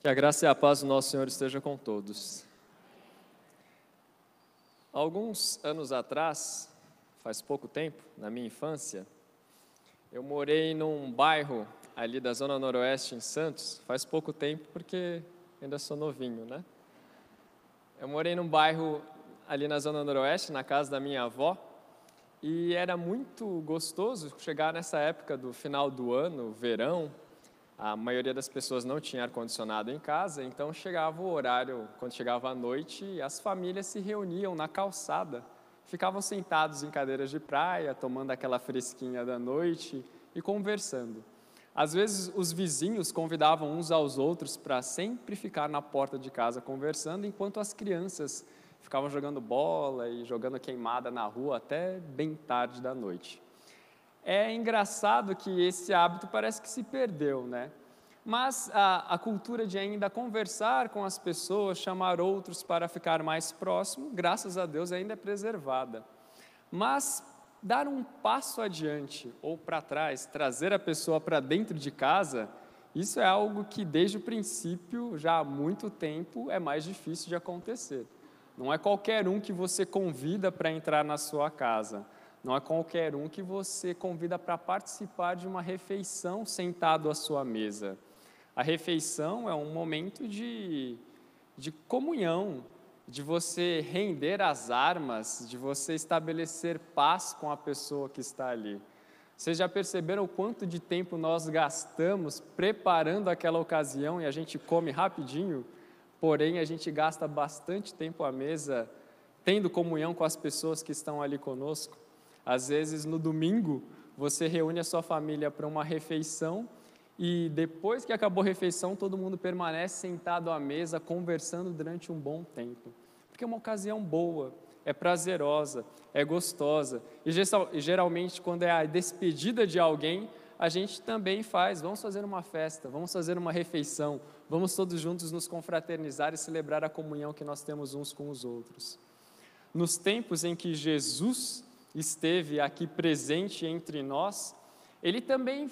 Que a graça e a paz do nosso Senhor esteja com todos. Alguns anos atrás, faz pouco tempo, na minha infância, eu morei num bairro ali da Zona Noroeste, em Santos, faz pouco tempo porque ainda sou novinho, né? Eu morei num bairro ali na Zona Noroeste, na casa da minha avó, e era muito gostoso chegar nessa época do final do ano, verão. A maioria das pessoas não tinha ar-condicionado em casa, então chegava o horário, quando chegava a noite, as famílias se reuniam na calçada, ficavam sentados em cadeiras de praia, tomando aquela fresquinha da noite e conversando. Às vezes os vizinhos convidavam uns aos outros para sempre ficar na porta de casa conversando, enquanto as crianças ficavam jogando bola e jogando queimada na rua até bem tarde da noite. É engraçado que esse hábito parece que se perdeu, né? Mas a cultura de ainda conversar com as pessoas, chamar outros para ficar mais próximo, graças a Deus ainda é preservada. Mas dar um passo adiante ou para trás, trazer a pessoa para dentro de casa, isso é algo que desde o princípio, já há muito tempo, é mais difícil de acontecer. Não é qualquer um que você convida para entrar na sua casa. Não é qualquer um que você convida para participar de uma refeição sentado à sua mesa. A refeição é um momento de comunhão, de você render as armas, de você estabelecer paz com a pessoa que está ali. Vocês já perceberam o quanto de tempo nós gastamos preparando aquela ocasião e a gente come rapidinho? Porém, a gente gasta bastante tempo à mesa tendo comunhão com as pessoas que estão ali conosco. Às vezes, no domingo, você reúne a sua família para uma refeição e depois que acabou a refeição, todo mundo permanece sentado à mesa, conversando durante um bom tempo. Porque é uma ocasião boa, é prazerosa, é gostosa. E geralmente, quando é a despedida de alguém, a gente também faz, vamos fazer uma festa, vamos fazer uma refeição, vamos todos juntos nos confraternizar e celebrar a comunhão que nós temos uns com os outros. Nos tempos em que Jesus esteve aqui presente entre nós, ele também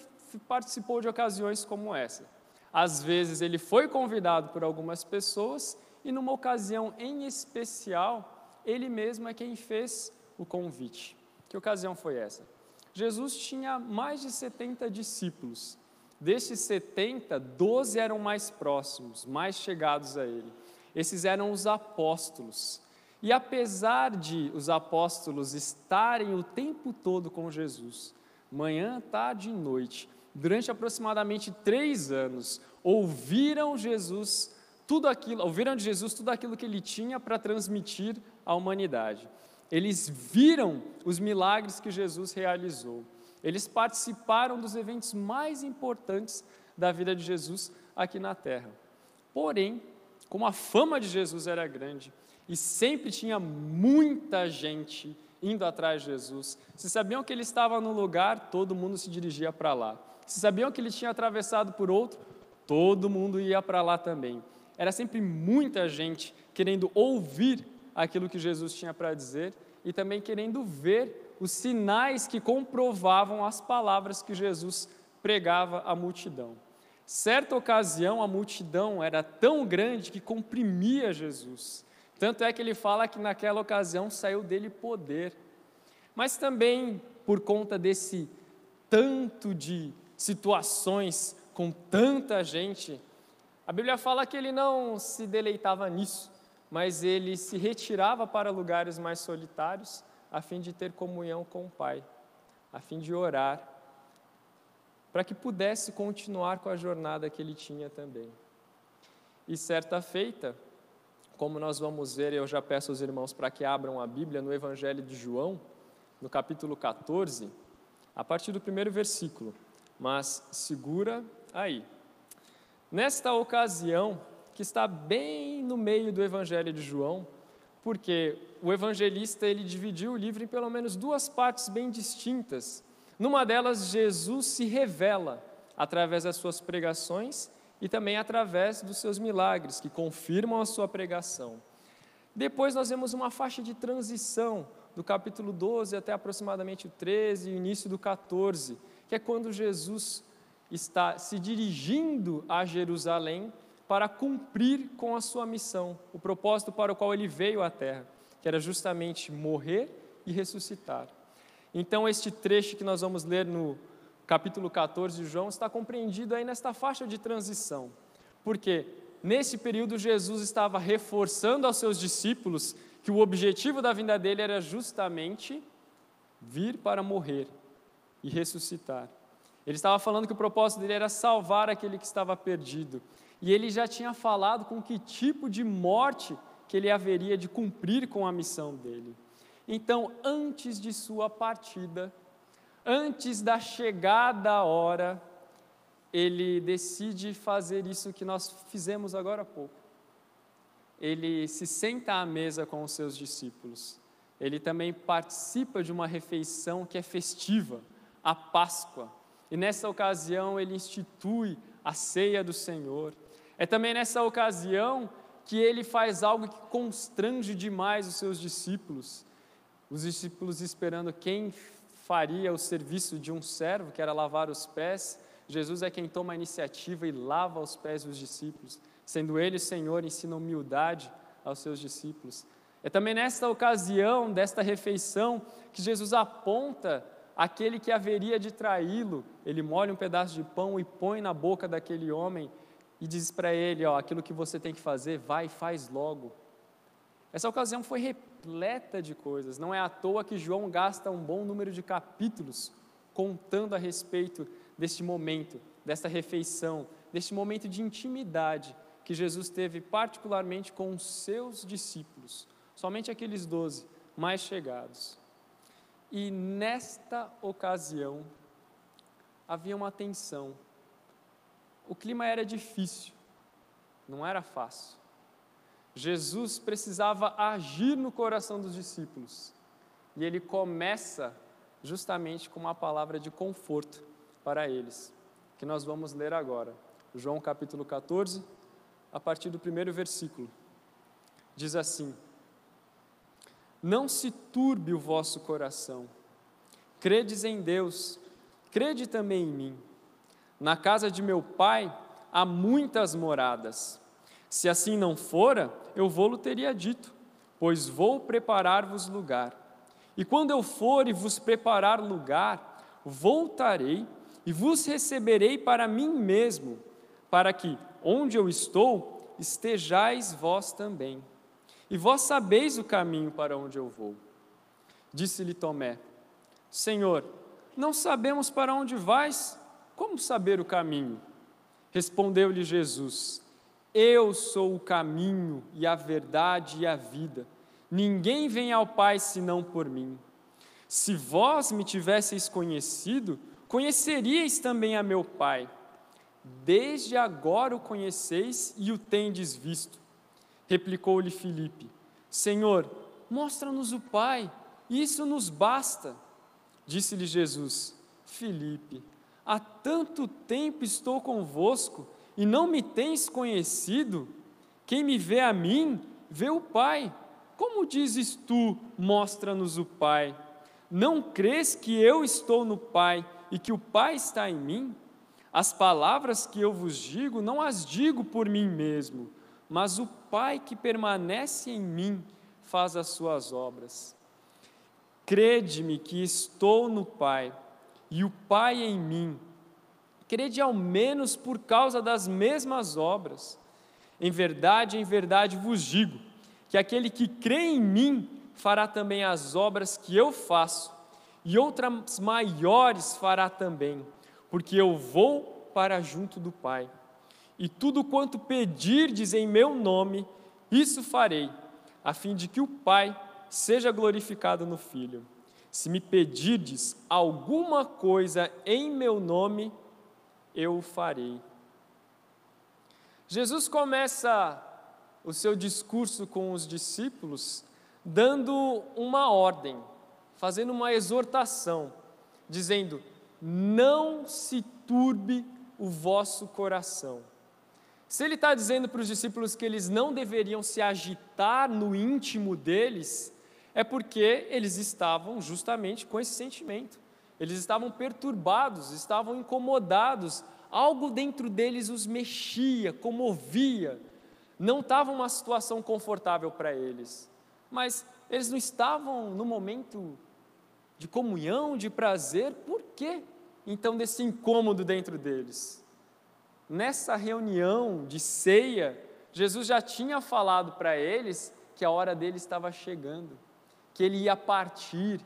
participou de ocasiões como essa. Às vezes ele foi convidado por algumas pessoas e numa ocasião em especial, ele mesmo é quem fez o convite. Que ocasião foi essa? Jesus tinha mais de 70 discípulos. Destes 70, 12 eram mais próximos, mais chegados a ele. Esses eram os apóstolos. E apesar de os apóstolos estarem o tempo todo com Jesus, manhã, tarde e noite, durante aproximadamente 3 anos, ouviram de Jesus tudo aquilo que ele tinha para transmitir à humanidade. Eles viram os milagres que Jesus realizou. Eles participaram dos eventos mais importantes da vida de Jesus aqui na Terra. Porém, como a fama de Jesus era grande, e sempre tinha muita gente indo atrás de Jesus. Se sabiam que ele estava num lugar, todo mundo se dirigia para lá. Se sabiam que ele tinha atravessado por outro, todo mundo ia para lá também. Era sempre muita gente querendo ouvir aquilo que Jesus tinha para dizer e também querendo ver os sinais que comprovavam as palavras que Jesus pregava à multidão. Certa ocasião, a multidão era tão grande que comprimia Jesus. Tanto é que ele fala que naquela ocasião saiu dele poder. Mas também por conta desse tanto de situações com tanta gente, a Bíblia fala que ele não se deleitava nisso, mas ele se retirava para lugares mais solitários a fim de ter comunhão com o Pai, a fim de orar, para que pudesse continuar com a jornada que ele tinha também. E certa feita, como nós vamos ver, eu já peço aos irmãos para que abram a Bíblia no Evangelho de João, no capítulo 14, a partir do primeiro versículo, mas segura aí. Nesta ocasião, que está bem no meio do Evangelho de João, porque o evangelista ele dividiu o livro em pelo menos 2 partes bem distintas. Numa delas, Jesus se revela através das suas pregações e também através dos seus milagres, que confirmam a sua pregação. Depois nós vemos uma faixa de transição, do capítulo 12 até aproximadamente o 13 e o início do 14, que é quando Jesus está se dirigindo a Jerusalém para cumprir com a sua missão, o propósito para o qual ele veio à Terra, que era justamente morrer e ressuscitar. Então, este trecho que nós vamos ler no capítulo 14 de João está compreendido aí nesta faixa de transição, porque nesse período Jesus estava reforçando aos seus discípulos que o objetivo da vinda dele era justamente vir para morrer e ressuscitar. Ele estava falando que o propósito dele era salvar aquele que estava perdido. E ele já tinha falado com que tipo de morte que ele haveria de cumprir com a missão dele. Então, antes de sua partida, antes da chegada à hora, ele decide fazer isso que nós fizemos agora há pouco. Ele se senta à mesa com os seus discípulos. Ele também participa de uma refeição que é festiva, a Páscoa. E nessa ocasião ele institui a ceia do Senhor. É também nessa ocasião que ele faz algo que constrange demais os seus discípulos. Os discípulos esperando quem faria o serviço de um servo, que era lavar os pés. Jesus é quem toma a iniciativa e lava os pés dos discípulos. Sendo ele o Senhor, ensina humildade aos seus discípulos. É também nesta ocasião, desta refeição, que Jesus aponta aquele que haveria de traí-lo. Ele molha um pedaço de pão e põe na boca daquele homem e diz para ele, aquilo que você tem que fazer, vai e faz logo. Essa ocasião foi repleta de coisas. Não é à toa que João gasta um bom número de capítulos contando a respeito deste momento, desta refeição, deste momento de intimidade que Jesus teve particularmente com os seus discípulos, somente aqueles 12 mais chegados. E nesta ocasião havia uma tensão. O clima era difícil, não era fácil. Jesus precisava agir no coração dos discípulos e ele começa justamente com uma palavra de conforto para eles, que nós vamos ler agora. João capítulo 14, a partir do primeiro versículo. Diz assim: Não se turbe o vosso coração. Credes em Deus, crede também em mim. Na casa de meu Pai há muitas moradas. Se assim não fora, eu vou-lo teria dito, pois vou preparar-vos lugar. E quando eu for e vos preparar lugar, voltarei e vos receberei para mim mesmo, para que, onde eu estou, estejais vós também. E vós sabeis o caminho para onde eu vou. Disse-lhe Tomé: Senhor, não sabemos para onde vais, como saber o caminho? Respondeu-lhe Jesus: Eu sou o caminho e a verdade e a vida. Ninguém vem ao Pai senão por mim. Se vós me tivesseis conhecido, conheceríeis também a meu Pai. Desde agora o conheceis e o tendes visto. Replicou-lhe Filipe: Senhor, mostra-nos o Pai, isso nos basta. Disse-lhe Jesus: Filipe, há tanto tempo estou convosco e não me tens conhecido? Quem me vê a mim, vê o Pai. Como dizes tu, mostra-nos o Pai? Não crês que eu estou no Pai e que o Pai está em mim? As palavras que eu vos digo, não as digo por mim mesmo, mas o Pai que permanece em mim faz as suas obras. Crede-me que estou no Pai e o Pai em mim. Crede ao menos por causa das mesmas obras. Em verdade vos digo, que aquele que crê em mim fará também as obras que eu faço, e outras maiores fará também, porque eu vou para junto do Pai. E tudo quanto pedirdes em meu nome, isso farei, a fim de que o Pai seja glorificado no Filho. Se me pedirdes alguma coisa em meu nome, eu o farei. Jesus começa o seu discurso com os discípulos dando uma ordem, fazendo uma exortação, dizendo: não se turbe o vosso coração. Se ele está dizendo para os discípulos que eles não deveriam se agitar no íntimo deles, é porque eles estavam justamente com esse sentimento. Eles estavam perturbados, estavam incomodados algo dentro deles os mexia, comovia. Não estava uma situação confortável para eles, mas eles não estavam no momento de comunhão, de prazer. Por quê? Então, desse incômodo dentro deles. Nessa reunião de ceia, Jesus já tinha falado para eles que a hora dele estava chegando, que ele ia partir,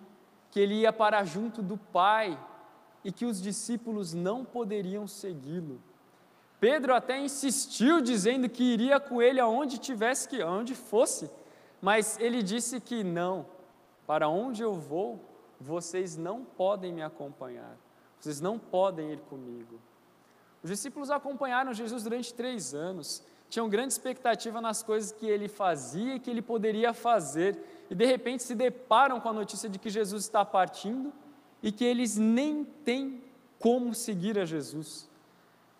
que ele ia para junto do Pai e que os discípulos não poderiam segui-lo. Pedro até insistiu dizendo que iria com ele aonde fosse, mas ele disse que não, para onde eu vou, vocês não podem me acompanhar, vocês não podem ir comigo. Os discípulos acompanharam Jesus durante 3 anos, tinham grande expectativa nas coisas que ele fazia e que ele poderia fazer, e de repente se deparam com a notícia de que Jesus está partindo e que eles nem têm como seguir a Jesus.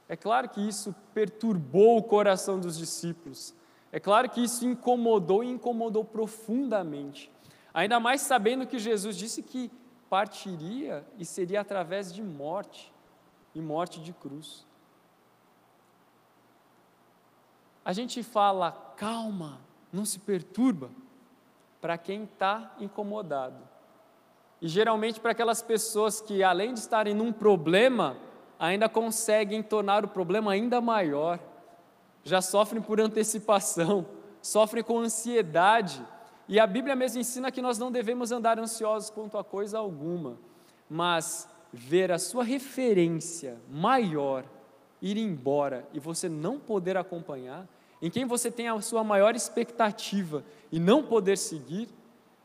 É claro que isso perturbou o coração dos discípulos, é claro que isso incomodou profundamente, ainda mais sabendo que Jesus disse que partiria e seria através de morte, e morte de cruz. A gente fala, calma, não se perturba, para quem está incomodado. E geralmente para aquelas pessoas que, além de estarem num problema, ainda conseguem tornar o problema ainda maior. Já sofrem por antecipação, sofrem com ansiedade. E a Bíblia mesmo ensina que nós não devemos andar ansiosos quanto a coisa alguma, mas ver a sua referência maior ir embora e você não poder acompanhar, em quem você tem a sua maior expectativa e não poder seguir,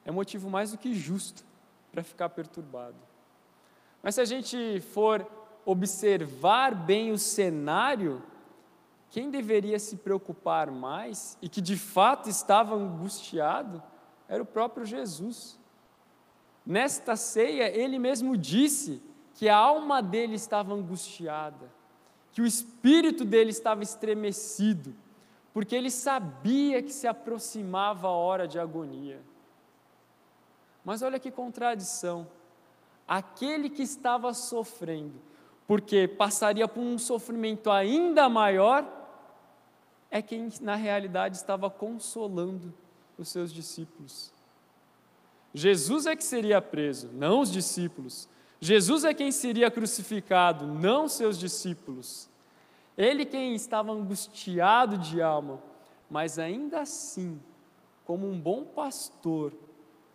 é motivo mais do que justo para ficar perturbado. Mas se a gente for observar bem o cenário, quem deveria se preocupar mais e que de fato estava angustiado era o próprio Jesus. Nesta ceia, ele mesmo disse que a alma dele estava angustiada, que o espírito dele estava estremecido, porque ele sabia que se aproximava a hora de agonia. Mas olha que contradição, aquele que estava sofrendo, porque passaria por um sofrimento ainda maior, é quem na realidade estava consolando os seus discípulos. Jesus é que seria preso, não os discípulos. Jesus é quem seria crucificado, não seus discípulos. Ele quem estava angustiado de alma, mas ainda assim, como um bom pastor,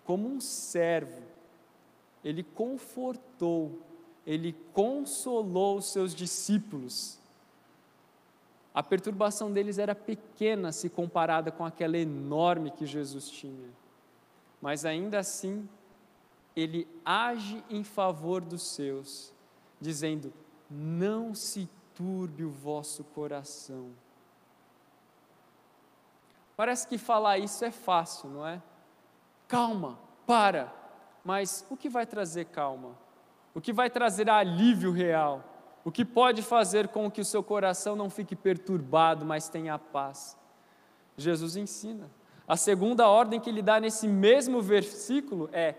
como um servo, ele confortou, ele consolou os seus discípulos. A perturbação deles era pequena se comparada com aquela enorme que Jesus tinha, mas ainda assim, ele age em favor dos seus, dizendo, não se turbe o vosso coração. Parece que falar isso é fácil, não é? Calma, para. Mas o que vai trazer calma? O que vai trazer alívio real? O que pode fazer com que o seu coração não fique perturbado, mas tenha paz? Jesus ensina. A segunda ordem que ele dá nesse mesmo versículo é: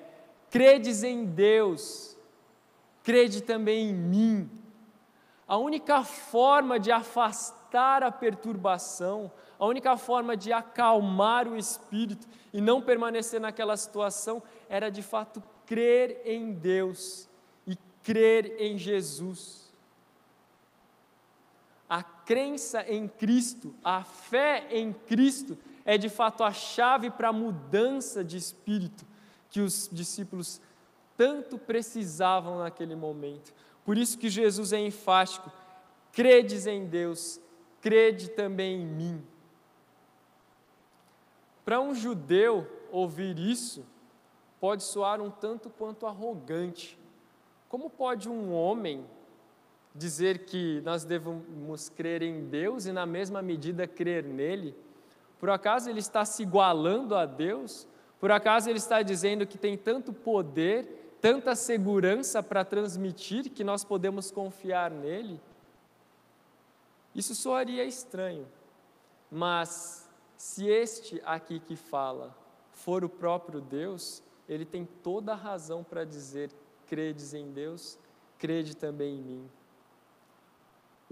credes em Deus, crede também em mim. A única forma de afastar a perturbação, a única forma de acalmar o espírito e não permanecer naquela situação, era de fato crer em Deus e crer em Jesus. A crença em Cristo, a fé em Cristo, é de fato a chave para a mudança de espírito que os discípulos tanto precisavam naquele momento. Por isso que Jesus é enfático: credes em Deus, crede também em mim. Para um judeu ouvir isso, pode soar um tanto quanto arrogante. Como pode um homem dizer que nós devemos crer em Deus e na mesma medida crer nele? Por acaso ele está se igualando a Deus? Por acaso ele está dizendo que tem tanto poder, tanta segurança para transmitir que nós podemos confiar nele? Isso soaria estranho, mas se este aqui que fala for o próprio Deus, ele tem toda a razão para dizer: credes em Deus, crede também em mim.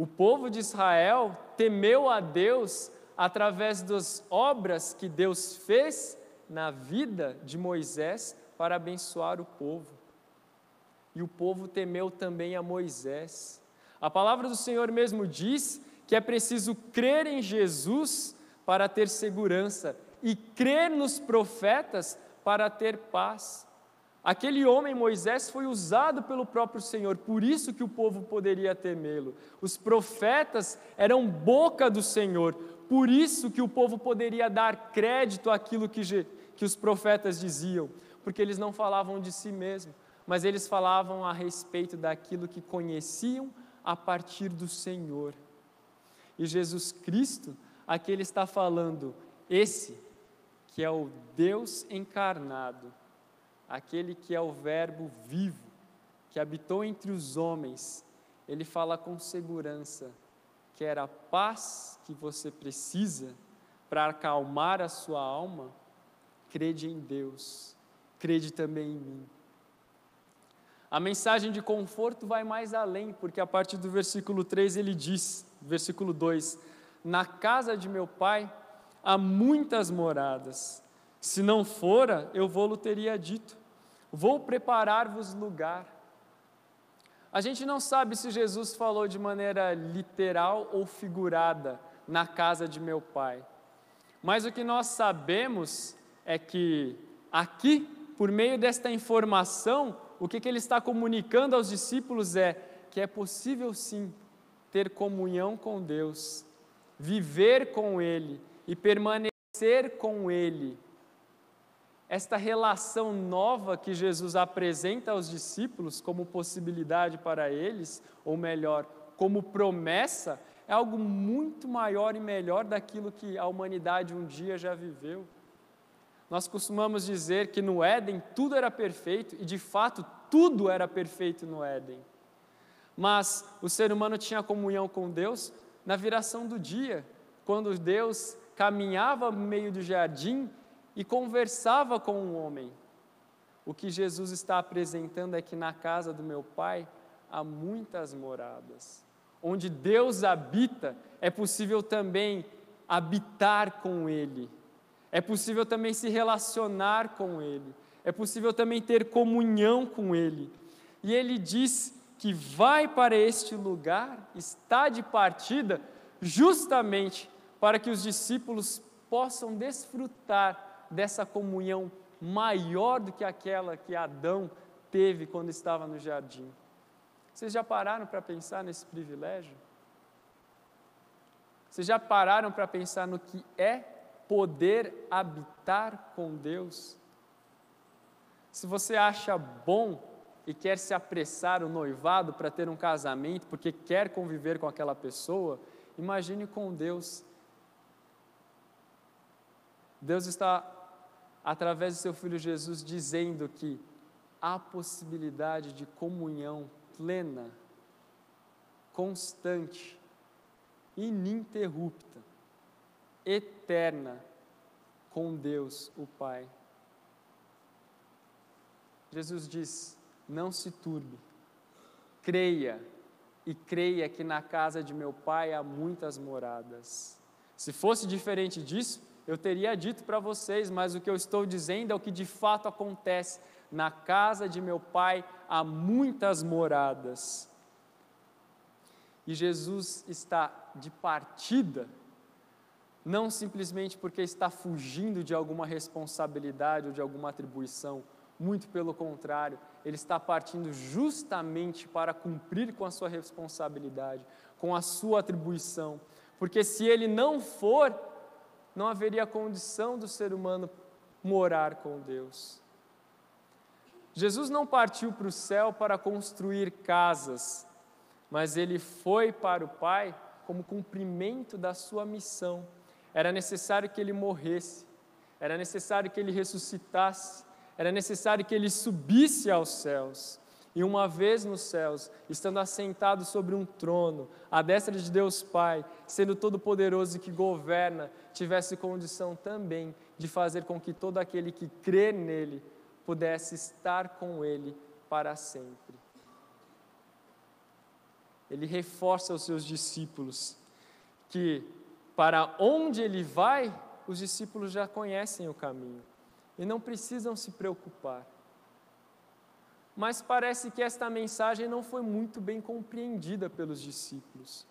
O povo de Israel temeu a Deus através das obras que Deus fez na vida de Moisés para abençoar o povo. E o povo temeu também a Moisés. A palavra do Senhor mesmo diz que é preciso crer em Jesus para ter segurança e crer nos profetas para ter paz. Aquele homem, Moisés, foi usado pelo próprio Senhor, por isso que o povo poderia temê-lo. Os profetas eram boca do Senhor, por isso que o povo poderia dar crédito àquilo que os profetas diziam, porque eles não falavam de si mesmos, mas eles falavam a respeito daquilo que conheciam a partir do Senhor. E Jesus Cristo, aqui ele está falando, esse que é o Deus encarnado, aquele que é o Verbo vivo, que habitou entre os homens, ele fala com segurança, quer a paz que você precisa para acalmar a sua alma, crede em Deus, crede também em mim. A mensagem de conforto vai mais além, porque a partir do versículo 3 ele diz, versículo 2, na casa de meu pai há muitas moradas, se não fora, eu vou-lo teria dito, vou preparar-vos lugar. A gente não sabe se Jesus falou de maneira literal ou figurada, na casa de meu pai, mas o que nós sabemos é que aqui, por meio desta informação, o que ele está comunicando aos discípulos é que é possível sim ter comunhão com Deus, viver com Ele e permanecer com Ele. Esta relação nova que Jesus apresenta aos discípulos como possibilidade para eles, ou melhor, como promessa, é algo muito maior e melhor daquilo que a humanidade um dia já viveu. Nós costumamos dizer que no Éden tudo era perfeito, e de fato tudo era perfeito no Éden. Mas o ser humano tinha comunhão com Deus na viração do dia, quando Deus caminhava no meio do jardim e conversava com o homem. O que Jesus está apresentando é que na casa do meu Pai há muitas moradas. Onde Deus habita, é possível também habitar com Ele. É possível também se relacionar com Ele. É possível também ter comunhão com Ele. E Ele diz que vai para este lugar, está de partida, justamente para que os discípulos possam desfrutar dessa comunhão maior do que aquela que Adão teve quando estava no jardim. Vocês já pararam para pensar nesse privilégio? Vocês já pararam para pensar no que é poder habitar com Deus? Se você acha bom e quer se apressar o noivado para ter um casamento, porque quer conviver com aquela pessoa, imagine com Deus. Deus está, através do seu Filho Jesus, dizendo que há possibilidade de comunhão plena, constante, ininterrupta, eterna com Deus, o Pai. Jesus diz, não se turbe, creia, e creia que na casa de meu Pai há muitas moradas. Se fosse diferente disso, eu teria dito para vocês, mas o que eu estou dizendo é o que de fato acontece. Na casa de meu Pai há muitas moradas. E Jesus está de partida, não simplesmente porque está fugindo de alguma responsabilidade ou de alguma atribuição, muito pelo contrário, ele está partindo justamente para cumprir com a sua responsabilidade, com a sua atribuição, porque se ele não for, não haveria condição do ser humano morar com Deus. Jesus não partiu para o céu para construir casas, mas ele foi para o Pai como cumprimento da sua missão. Era necessário que ele morresse, era necessário que ele ressuscitasse, era necessário que ele subisse aos céus. E uma vez nos céus, estando assentado sobre um trono, à destra de Deus Pai, sendo todo-poderoso e que governa, tivesse condição também de fazer com que todo aquele que crê nele pudesse estar com ele para sempre. ele reforça aos seus discípulos que para onde ele vai, os discípulos já conhecem o caminho e não precisam se preocupar. Mas parece que esta mensagem não foi muito bem compreendida pelos discípulos.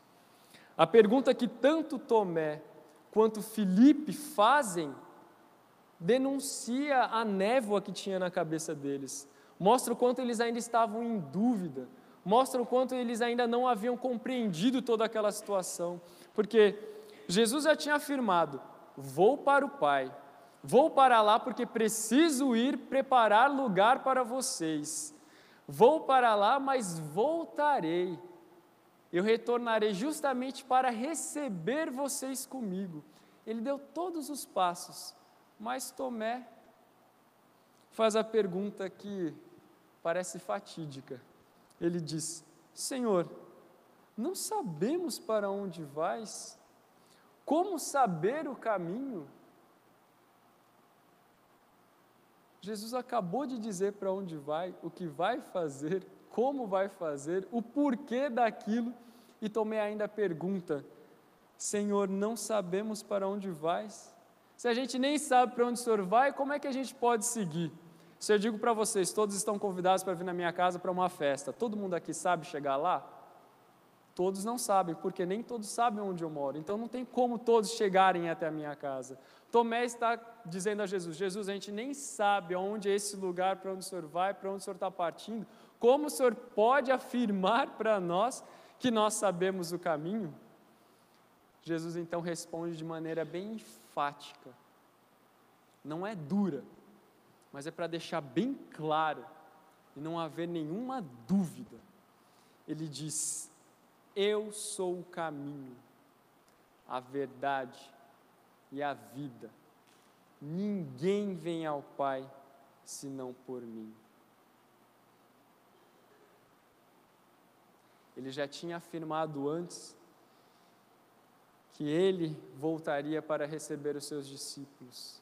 A pergunta que tanto Tomé quanto Filipe fazem denuncia a névoa que tinha na cabeça deles, mostra o quanto eles ainda estavam em dúvida, mostra o quanto eles ainda não haviam compreendido toda aquela situação, porque Jesus já tinha afirmado: vou para o Pai, vou para lá porque preciso ir preparar lugar para vocês, vou para lá, mas voltarei, eu retornarei justamente para receber vocês comigo. Ele deu todos os passos, mas Tomé faz a pergunta que parece fatídica. Ele diz: Senhor, não sabemos para onde vais? Como saber o caminho? Jesus acabou de dizer para onde vai, o que vai fazer, como vai fazer, o porquê daquilo, e Tomé ainda pergunta: Senhor, não sabemos para onde vais? Se a gente nem sabe para onde o Senhor vai, como é que a gente pode seguir? Se eu digo para vocês, todos estão convidados para vir na minha casa para uma festa, todo mundo aqui sabe chegar lá? Todos não sabem, porque nem todos sabem onde eu moro, então não tem como todos chegarem até a minha casa. Tomé está dizendo a Jesus: Jesus, a gente nem sabe aonde é esse lugar, para onde o Senhor vai, para onde o Senhor está partindo, como o Senhor pode afirmar para nós que nós sabemos o caminho? Jesus então responde de maneira bem enfática, não é dura, mas é para deixar bem claro e não haver nenhuma dúvida. Ele diz: eu sou o caminho, a verdade e a vida. Ninguém vem ao Pai senão por mim. Ele já tinha afirmado antes que ele voltaria para receber os seus discípulos.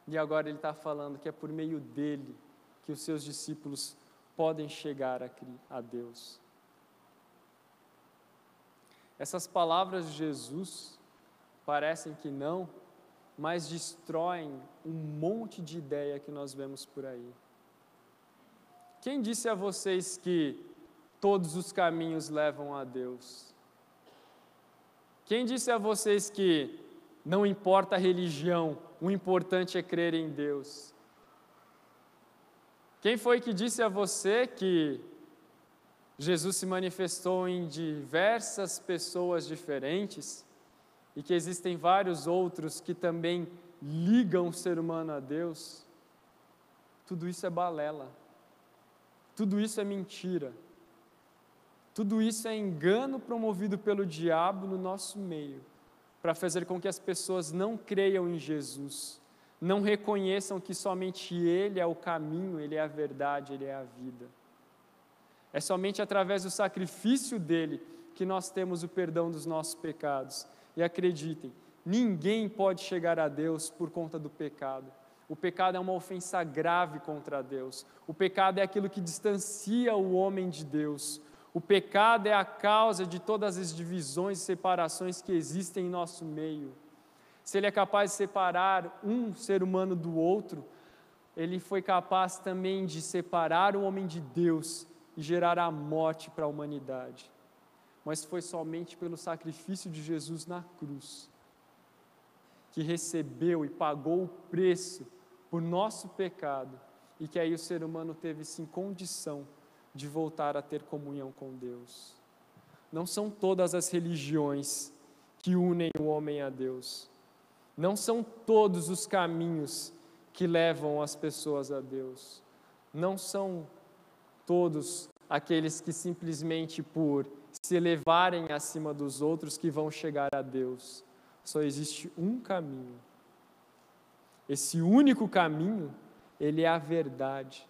E agora ele está falando que é por meio dele que os seus discípulos podem chegar a Deus. Essas palavras de Jesus parecem que não, mas destroem um monte de ideia que nós vemos por aí. Quem disse a vocês que todos os caminhos levam a Deus? Quem disse a vocês que não importa a religião, o importante é crer em Deus? Quem foi que disse a você que Jesus se manifestou em diversas pessoas diferentes e que existem vários outros que também ligam o ser humano a Deus? Tudo isso é balela, tudo isso é mentira, tudo isso é engano promovido pelo diabo no nosso meio, para fazer com que as pessoas não creiam em Jesus, não reconheçam que somente Ele é o caminho, Ele é a verdade, Ele é a vida. É somente através do sacrifício dEle que nós temos o perdão dos nossos pecados. E acreditem, ninguém pode chegar a Deus por conta do pecado. O pecado é uma ofensa grave contra Deus. O pecado é aquilo que distancia o homem de Deus. O pecado é a causa de todas as divisões e separações que existem em nosso meio. Se Ele é capaz de separar um ser humano do outro, Ele foi capaz também de separar o homem de Deus e gerar a morte para a humanidade. Mas foi somente pelo sacrifício de Jesus na cruz, que recebeu e pagou o preço por nosso pecado, e que aí o ser humano teve sim condição de voltar a ter comunhão com Deus. Não são todas as religiões que unem o homem a Deus. Não são todos os caminhos que levam as pessoas a Deus. Não são todos aqueles que simplesmente por se elevarem acima dos outros que vão chegar a Deus. Só existe um caminho. Esse único caminho, ele é a verdade.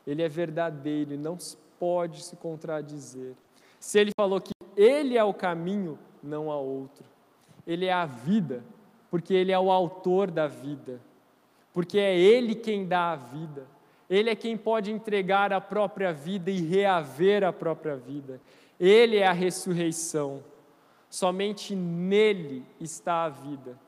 Ele é verdadeiro e não pode se contradizer. Se Ele falou que Ele é o caminho, não há outro. Ele é a vida, porque Ele é o autor da vida. Porque é Ele quem dá a vida. Ele é quem pode entregar a própria vida e reaver a própria vida. Ele é a ressurreição. Somente nele está a vida,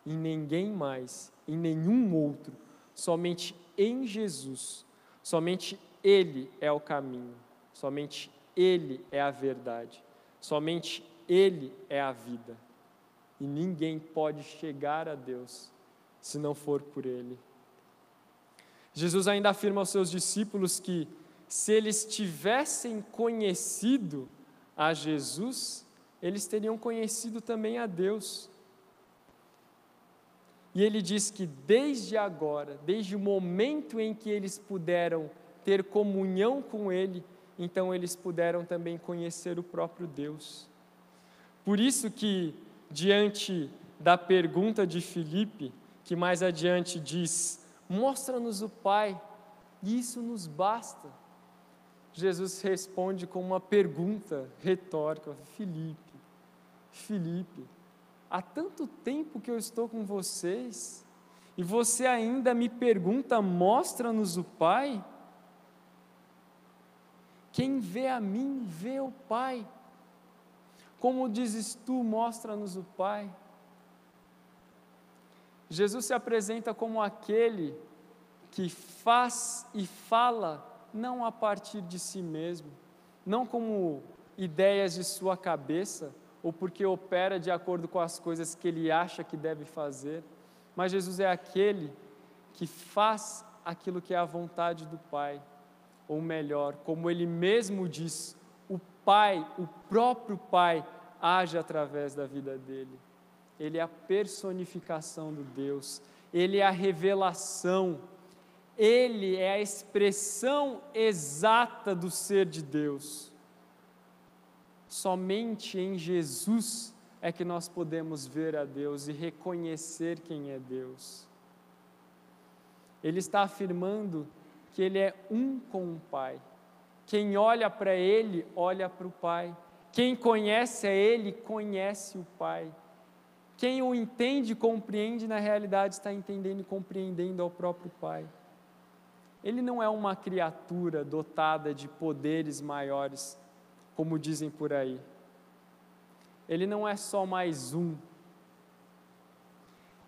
em ninguém mais, em nenhum outro, somente em Jesus. Somente Ele é o caminho, somente Ele é a verdade, somente Ele é a vida. E ninguém pode chegar a Deus se não for por Ele. Jesus ainda afirma aos seus discípulos que, se eles tivessem conhecido a Jesus, eles teriam conhecido também a Deus. E ele diz que desde agora, desde o momento em que eles puderam ter comunhão com Ele, então eles puderam também conhecer o próprio Deus. Por isso que, diante da pergunta de Filipe, que mais adiante diz: mostra-nos o Pai, e isso nos basta. Jesus responde com uma pergunta retórica: Filipe, há tanto tempo que eu estou com vocês, e você ainda me pergunta: mostra-nos o Pai? Quem vê a mim, vê o Pai. Como dizes tu, mostra-nos o Pai? Jesus se apresenta como aquele que faz e fala não a partir de si mesmo, não como ideias de sua cabeça, ou porque opera de acordo com as coisas que ele acha que deve fazer, mas Jesus é aquele que faz aquilo que é a vontade do Pai, ou melhor, como ele mesmo diz, o Pai, o próprio Pai, age através da vida dele. Ele é a personificação do Deus, ele é a revelação, ele é a expressão exata do ser de Deus. Somente em Jesus é que nós podemos ver a Deus e reconhecer quem é Deus. Ele está afirmando que Ele é um com o Pai. Quem olha para Ele, olha para o Pai. Quem conhece a Ele, conhece o Pai. Quem o entende e compreende, na realidade está entendendo e compreendendo ao próprio Pai. Ele não é uma criatura dotada de poderes maiores, como dizem por aí. Ele não é só mais um.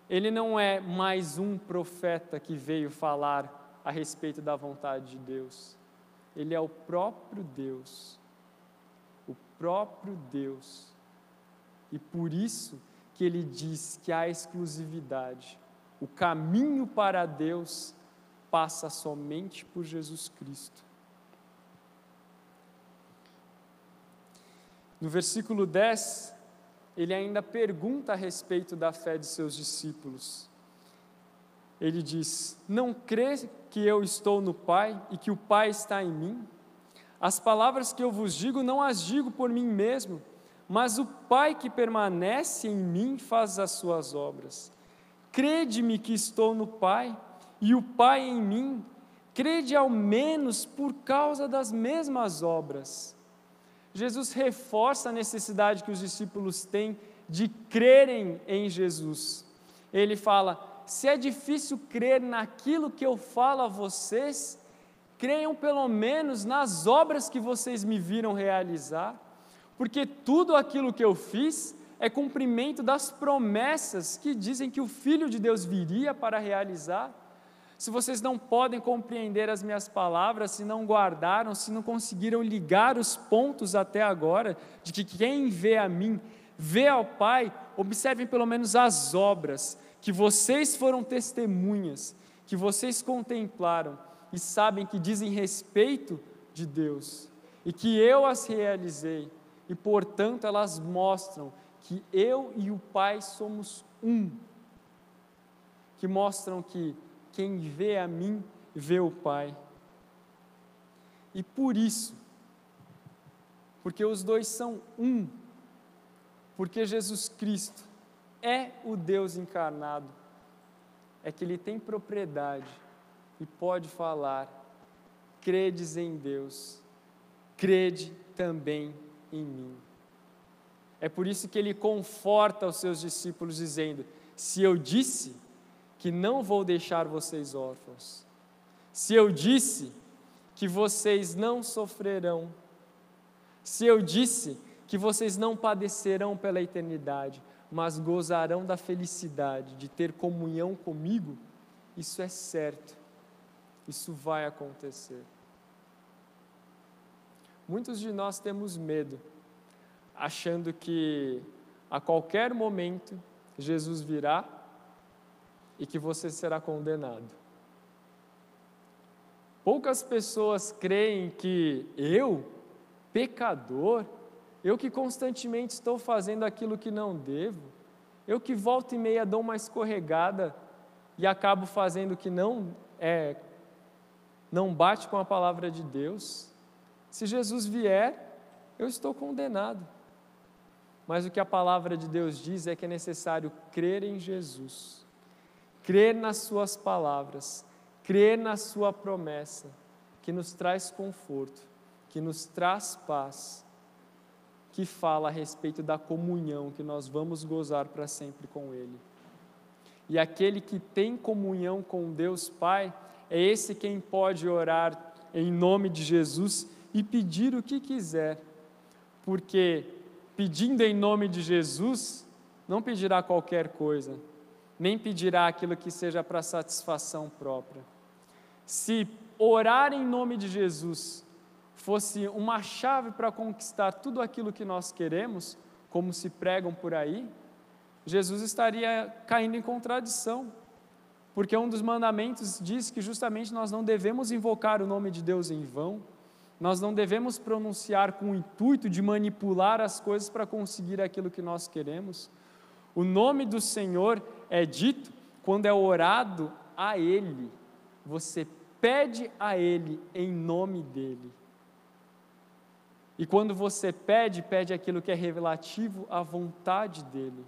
Ele não é mais um profeta que veio falar a respeito da vontade de Deus. Ele é o próprio Deus. O próprio Deus. E por isso que ele diz que há exclusividade. O caminho para Deus passa somente por Jesus Cristo. No versículo 10, ele ainda pergunta a respeito da fé de seus discípulos. Ele diz: não crê que eu estou no Pai e que o Pai está em mim? As palavras que eu vos digo, não as digo por mim mesmo, mas o Pai que permanece em mim faz as suas obras. Crede-me que estou no Pai e o Pai em mim, crede ao menos por causa das mesmas obras. Jesus reforça a necessidade que os discípulos têm de crerem em Jesus. Ele fala: se é difícil crer naquilo que eu falo a vocês, creiam pelo menos nas obras que vocês me viram realizar, porque tudo aquilo que eu fiz é cumprimento das promessas que dizem que o Filho de Deus viria para realizar. Se vocês não podem compreender as minhas palavras, se não guardaram, se não conseguiram ligar os pontos até agora, de que quem vê a mim, vê ao Pai, observem pelo menos as obras, que vocês foram testemunhas, que vocês contemplaram e sabem que dizem respeito de Deus, e que eu as realizei, e portanto elas mostram que eu e o Pai somos um, que mostram que quem vê a mim, vê o Pai. E por isso, porque os dois são um, porque Jesus Cristo é o Deus encarnado, é que Ele tem propriedade e pode falar: credes em Deus, crede também em mim. É por isso que Ele conforta os seus discípulos dizendo: se eu disse que não vou deixar vocês órfãos, se eu disse que vocês não sofrerão, Se eu disse que vocês não padecerão pela eternidade, mas gozarão da felicidade de ter comunhão comigo, isso é certo, isso vai acontecer. Muitos de nós temos medo, achando que a qualquer momento Jesus virá e que você será condenado. Poucas pessoas creem que eu, pecador, eu que constantemente estou fazendo aquilo que não devo, eu que volta e meia dou uma escorregada e acabo fazendo o que não bate com a palavra de Deus. Se Jesus vier, eu estou condenado. Mas o que a palavra de Deus diz é que é necessário crer em Jesus, crer nas suas palavras, crer na sua promessa, que nos traz conforto, que nos traz paz, que fala a respeito da comunhão que nós vamos gozar para sempre com Ele. E aquele que tem comunhão com Deus Pai, é esse quem pode orar em nome de Jesus e pedir o que quiser, porque pedindo em nome de Jesus, não pedirá qualquer coisa, nem pedirá aquilo que seja para satisfação própria. Se orar em nome de Jesus fosse uma chave para conquistar tudo aquilo que nós queremos, como se pregam por aí, Jesus estaria caindo em contradição, porque um dos mandamentos diz que justamente nós não devemos invocar o nome de Deus em vão, nós não devemos pronunciar com o intuito de manipular as coisas para conseguir aquilo que nós queremos. O nome do Senhor é dito quando é orado a Ele, você pede a Ele em nome dEle. E quando você pede aquilo que é relativo à vontade dEle.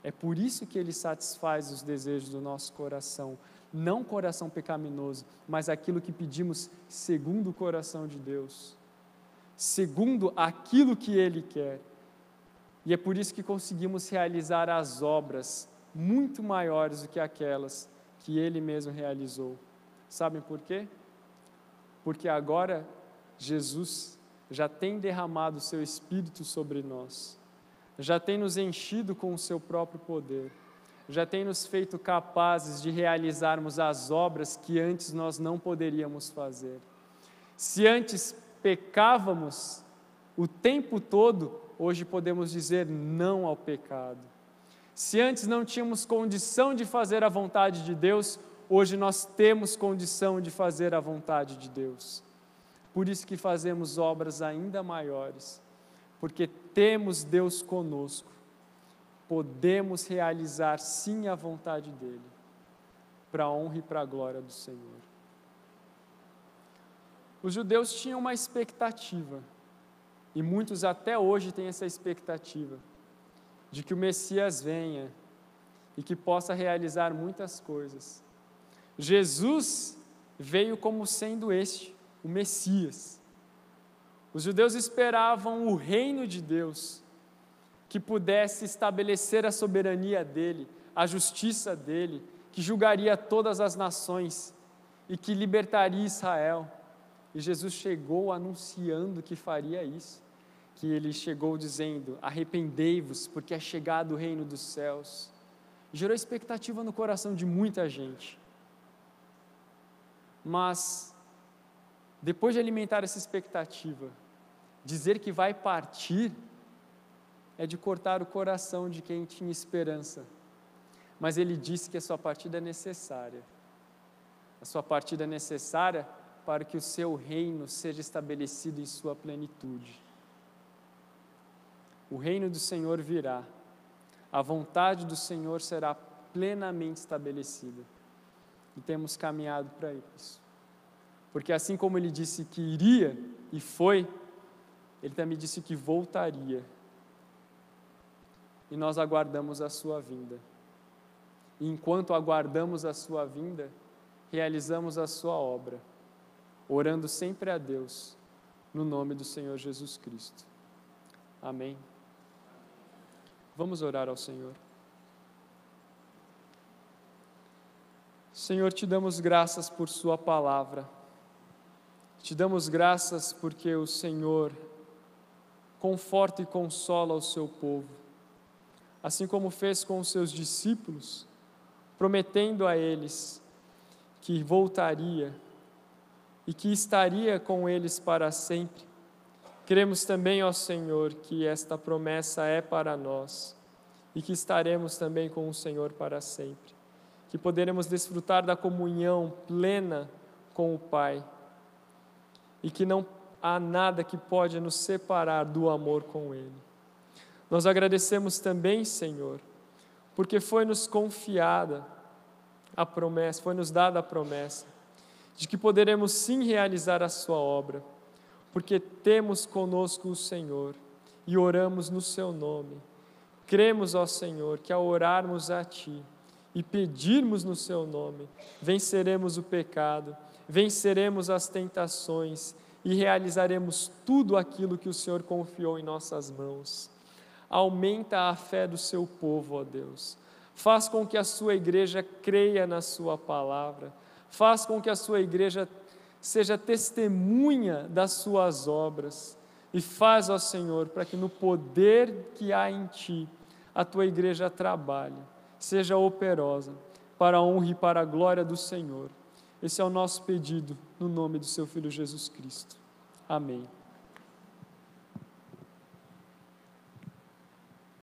É por isso que Ele satisfaz os desejos do nosso coração, não coração pecaminoso, mas aquilo que pedimos segundo o coração de Deus, segundo aquilo que Ele quer. E é por isso que conseguimos realizar as obras muito maiores do que aquelas que Ele mesmo realizou. Sabem por quê? Porque agora Jesus já tem derramado o seu Espírito sobre nós, já tem nos enchido com o seu próprio poder, já tem nos feito capazes de realizarmos as obras que antes nós não poderíamos fazer. Se antes pecávamos o tempo todo, hoje podemos dizer não ao pecado. Se antes não tínhamos condição de fazer a vontade de Deus, hoje nós temos condição de fazer a vontade de Deus. Por isso que fazemos obras ainda maiores, porque temos Deus conosco, podemos realizar sim a vontade dEle, para a honra e para a glória do Senhor. Os judeus tinham uma expectativa, e muitos até hoje têm essa expectativa, de que o Messias venha e que possa realizar muitas coisas. Jesus veio como sendo o Messias. Os judeus esperavam o reino de Deus, que pudesse estabelecer a soberania dEle, a justiça dEle, que julgaria todas as nações e que libertaria Israel. E Jesus chegou anunciando que faria isso, que Ele chegou dizendo: arrependei-vos, porque é chegado o reino dos céus. Gerou expectativa no coração de muita gente. Mas, depois de alimentar essa expectativa, dizer que vai partir é de cortar o coração de quem tinha esperança. Mas Ele disse que a sua partida é necessária. A sua partida é necessária para que o seu reino seja estabelecido em sua plenitude. O reino do Senhor virá. A vontade do Senhor será plenamente estabelecida. E temos caminhado para isso. Porque assim como Ele disse que iria e foi, Ele também disse que voltaria. E nós aguardamos a sua vinda. E enquanto aguardamos a sua vinda, realizamos a sua obra, orando sempre a Deus, no nome do Senhor Jesus Cristo. Amém. Vamos orar ao Senhor. Senhor, te damos graças por sua palavra. Te damos graças porque o Senhor conforta e consola o seu povo, assim como fez com os seus discípulos, prometendo a eles que voltaria e que estaria com eles para sempre. Cremos também, ó Senhor, que esta promessa é para nós e que estaremos também com o Senhor para sempre, que poderemos desfrutar da comunhão plena com o Pai e que não há nada que pode nos separar do amor com Ele. Nós agradecemos também, Senhor, porque foi-nos confiada a promessa, foi-nos dada a promessa de que poderemos sim realizar a sua obra, porque temos conosco o Senhor e oramos no seu nome. Cremos, ó Senhor, que ao orarmos a Ti e pedirmos no seu nome, venceremos o pecado, venceremos as tentações e realizaremos tudo aquilo que o Senhor confiou em nossas mãos. Aumenta a fé do seu povo, ó Deus. Faz com que a sua igreja creia na sua palavra. Faz com que a sua igreja seja testemunha das suas obras. E faz, ó Senhor, para que no poder que há em Ti, a Tua igreja trabalhe, seja operosa, para a honra e para a glória do Senhor. Esse é o nosso pedido, no nome do Seu Filho Jesus Cristo. Amém.